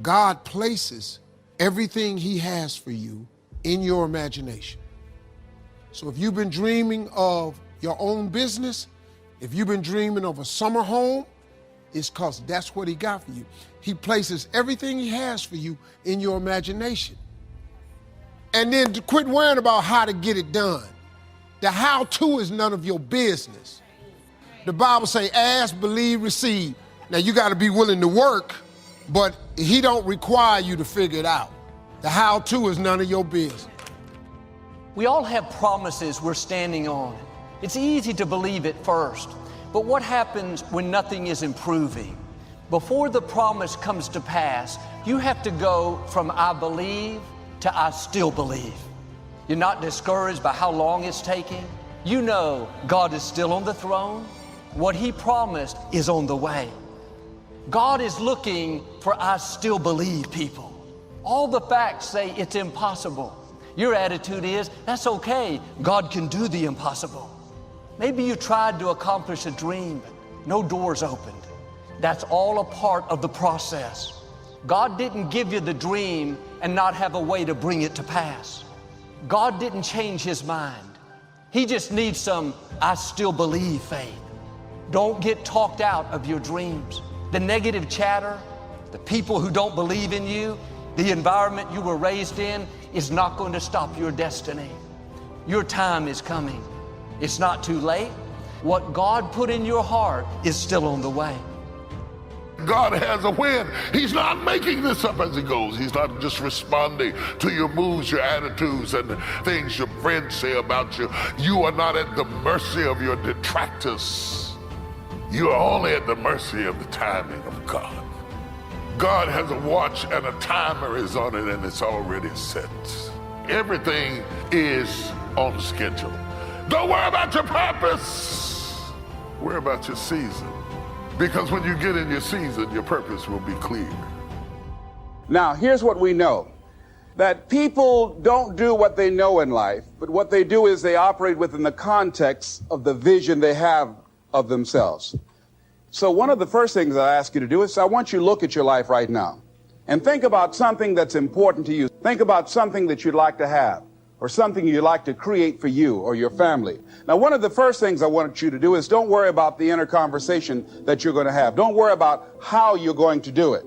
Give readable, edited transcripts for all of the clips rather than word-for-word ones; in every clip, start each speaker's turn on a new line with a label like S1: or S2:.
S1: God places everything he has for you in your imagination. So if you've been dreaming of your own business, if you've been dreaming of a summer home, it's because that's what he got for you. He places everything he has for you in your imagination. And then to quit worrying about how to get it done. The how-to is none of your business. The Bible say, ask, believe, receive. Now you got to be willing to work, but he don't require you to figure it out. The how-to is none of your business.
S2: We all have promises we're standing on. It's easy to believe it first, but what happens when nothing is improving? Before the promise comes to pass, you have to go from I believe to I still believe. You're not discouraged by how long it's taking. You know God is still on the throne. What he promised is on the way. God is looking for I still believe people. All the facts say it's impossible. Your attitude is, that's okay. God can do the impossible. Maybe you tried to accomplish a dream, but no doors opened. That's all a part of the process. God didn't give you the dream and not have a way to bring it to pass. God didn't change his mind. He just needs some I still believe faith. Don't get talked out of your dreams. The negative chatter, the people who don't believe in you, the environment you were raised in is not going to stop your destiny. Your time is coming. It's not too late. What God put in your heart is still on the way.
S3: God has a win. He's not making this up as he goes. He's not just responding to your moves, your attitudes, and the things your friends say about you. You are not at the mercy of your detractors. You are only at the mercy of the timing of God. God has a watch and a timer is on it, and it's already set. Everything is on schedule. Don't worry about your purpose. Worry about your season. Because when you get in your season, your purpose will be clear.
S4: Now, here's what we know. That people don't do what they know in life, but what they do is they operate within the context of the vision they have of themselves. So one of the first things I ask you to do is I want you to look at your life right now and think about something that's important to you. Think about something that you'd like to have or something you'd like to create for you or your family. Now, one of the first things I want you to do is don't worry about the inner conversation that you're going to have. Don't worry about how you're going to do it.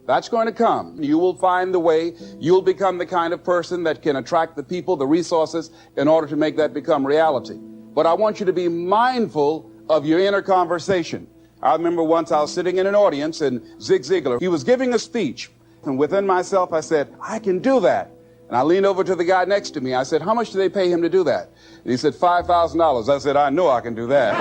S4: That's going to come. You will find the way. You'll become the kind of person that can attract the people, the resources, in order to make that become reality. But I want you to be mindful of your inner conversation. I remember once I was sitting in an audience and Zig Ziglar, he was giving a speech. And within myself, I said, I can do that. And I leaned over to the guy next to me. I said, how much do they pay him to do that? And he said, $5,000. I said, I know I can do that.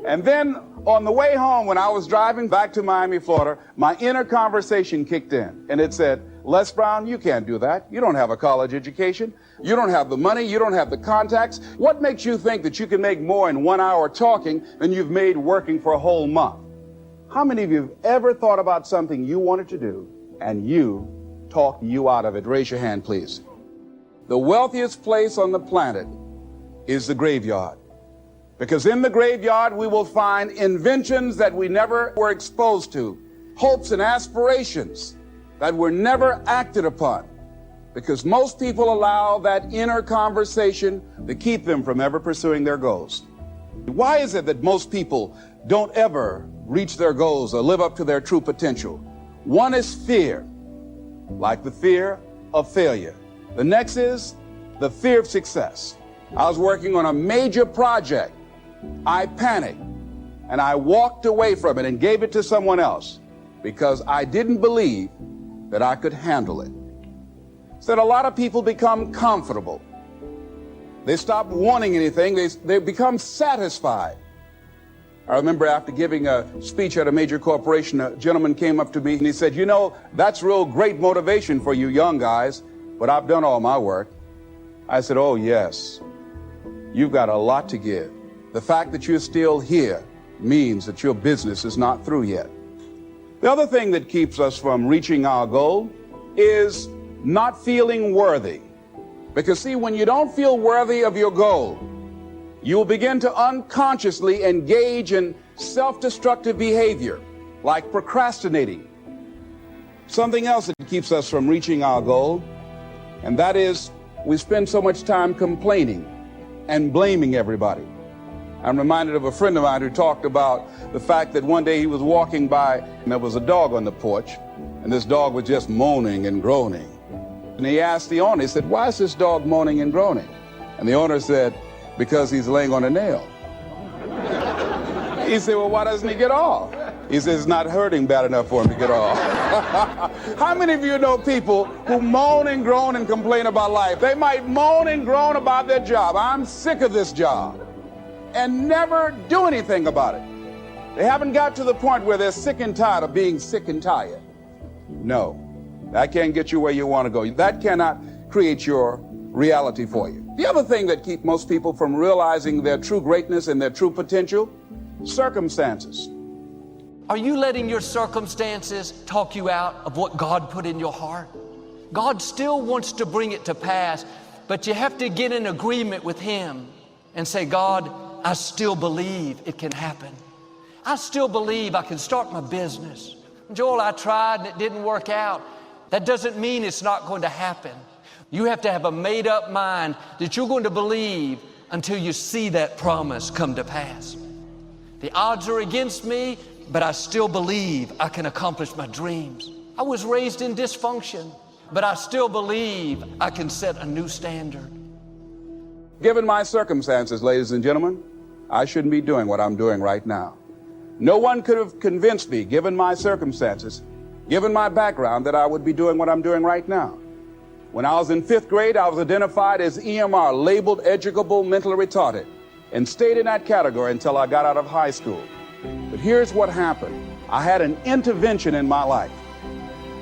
S4: And then on the way home, when I was driving back to Miami, Florida, my inner conversation kicked in. And it said, Les Brown, you can't do that. You don't have a college education. You don't have the money. You don't have the contacts. What makes you think that you can make more in 1 hour talking than you've made working for a whole month? How many of you have ever thought about something you wanted to do and you talked you out of it? Raise your hand, please. The wealthiest place on the planet is the graveyard. Because in the graveyard, we will find inventions that we never were exposed to, hopes and aspirations that were never acted upon. Because most people allow that inner conversation to keep them from ever pursuing their goals. Why is it that most people don't ever reach their goals or live up to their true potential? One is fear, like the fear of failure. The next is the fear of success. I was working on a major project. I panicked and I walked away from it and gave it to someone else because I didn't believe that I could handle it. So that a lot of people become comfortable. They stop wanting anything. They become satisfied. I remember after giving a speech at a major corporation, a gentleman came up to me and he said, you know, that's real great motivation for you young guys, but I've done all my work. I said, oh yes, you've got a lot to give. The fact that you're still here means that your business is not through yet. The other thing that keeps us from reaching our goal is not feeling worthy. Because see, when you don't feel worthy of your goal, you will begin to unconsciously engage in self-destructive behavior, like procrastinating, something else that keeps us from reaching our goal, and that is we spend so much time complaining and blaming everybody. I'm reminded of a friend of mine who talked about the fact that one day he was walking by and there was a dog on the porch, and this dog was just moaning and groaning. And he asked the owner, he said, "Why is this dog moaning and groaning?" And the owner said, "Because he's laying on a nail." He said, "Well, why doesn't he get off?" He says, "It's not hurting bad enough for him to get off." How many of you know people who moan and groan and complain about life? They might moan and groan about their job. "I'm sick of this job," and never do anything about it. They haven't got to the point where they're sick and tired of being sick and tired. No, that can't get you where you want to go. That cannot create your reality for you. The other thing that keeps most people from realizing their true greatness and their true potential, circumstances.
S2: Are you letting your circumstances talk you out of what God put in your heart? God still wants to bring it to pass, but you have to get in agreement with Him and say, "God, I still believe it can happen. I still believe I can start my business. Joel, I tried and it didn't work out." That doesn't mean it's not going to happen. You have to have a made-up mind that you're going to believe until you see that promise come to pass. The odds are against me, but I still believe I can accomplish my dreams. I was raised in dysfunction, but I still believe I can set a new standard.
S4: Given my circumstances, ladies and gentlemen, I shouldn't be doing what I'm doing right now. No one could have convinced me, given my circumstances, given my background, that I would be doing what I'm doing right now. When I was in 5th grade, I was identified as EMR, labeled educable mentally retarded, and stayed in that category until I got out of high school. But here's what happened. I had an intervention in my life.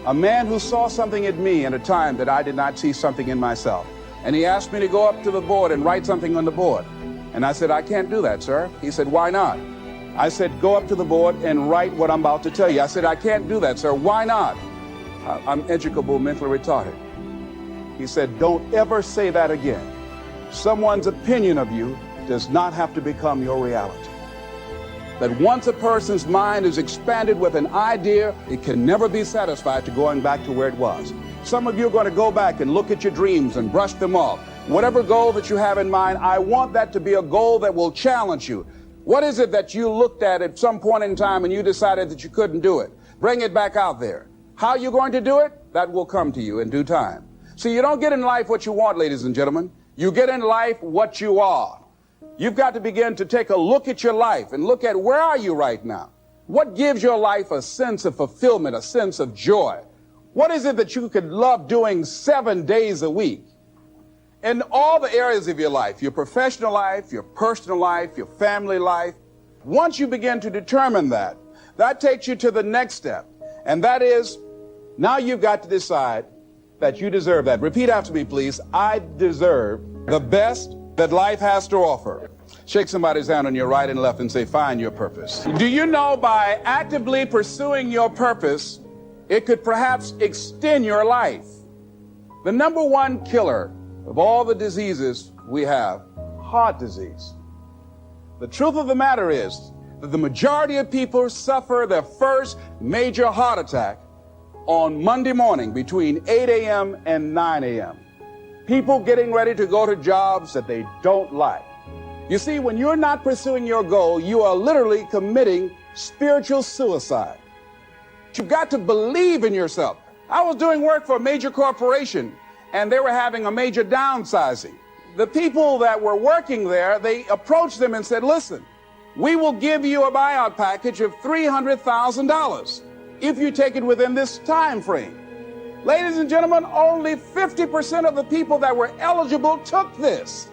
S4: A man who saw something in me in a time that I did not see something in myself. And he asked me to go up to the board and write something on the board. And I said, "I can't do that, sir." He said, "Why not?" I said, "Go up to the board and write what I'm about to tell you." I said, "I can't do that, sir." "Why not?" "I'm educable mentally retarded." He said, "Don't ever say that again. Someone's opinion of you does not have to become your reality. That once a person's mind is expanded with an idea, it can never be satisfied to going back to where it was. Some of you are going to go back and look at your dreams and brush them off. Whatever goal that you have in mind, I want that to be a goal that will challenge you. What is it that you looked at some point in time and you decided that you couldn't do it? Bring it back out there. How you're going to do it? That will come to you in due time. See, you don't get in life what you want, ladies and gentlemen. You get in life what you are. You've got to begin to take a look at your life and look at where are you right now? What gives your life a sense of fulfillment, a sense of joy? What is it that you could love doing 7 days a week? In all the areas of your life, your professional life, your personal life, your family life. Once you begin to determine that, that takes you to the next step. And that is, now you've got to decide that you deserve that. Repeat after me, please. I deserve the best that life has to offer. Shake somebody's hand on your right and left and say, "Find your purpose." Do you know by actively pursuing your purpose, it could perhaps extend your life? The number one killer of all the diseases we have, heart disease. The truth of the matter is that the majority of people suffer their first major heart attack on Monday morning between 8 a.m. and 9 a.m. People getting ready to go to jobs that they don't like. You see, when you're not pursuing your goal, you are literally committing spiritual suicide. You've got to believe in yourself. I was doing work for a major corporation, and they were having a major downsizing. The people that were working there, they approached them and said, "Listen, we will give you a buyout package of $300,000 if you take it within this time frame." Ladies and gentlemen, only 50% of the people that were eligible took this.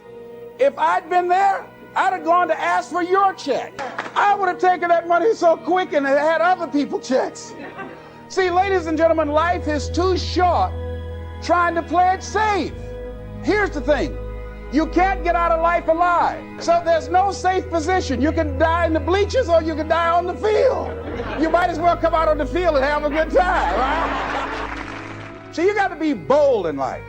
S4: If I'd been there, I'd have gone to ask for your check. I would have taken that money so quick and had other people checks. See, ladies and gentlemen, life is too short trying to play it safe. Here's the thing. You can't get out of life alive. So there's no safe position. You can die in the bleachers or you can die on the field. You might as well come out on the field and have a good time, right? So you got to be bold in life.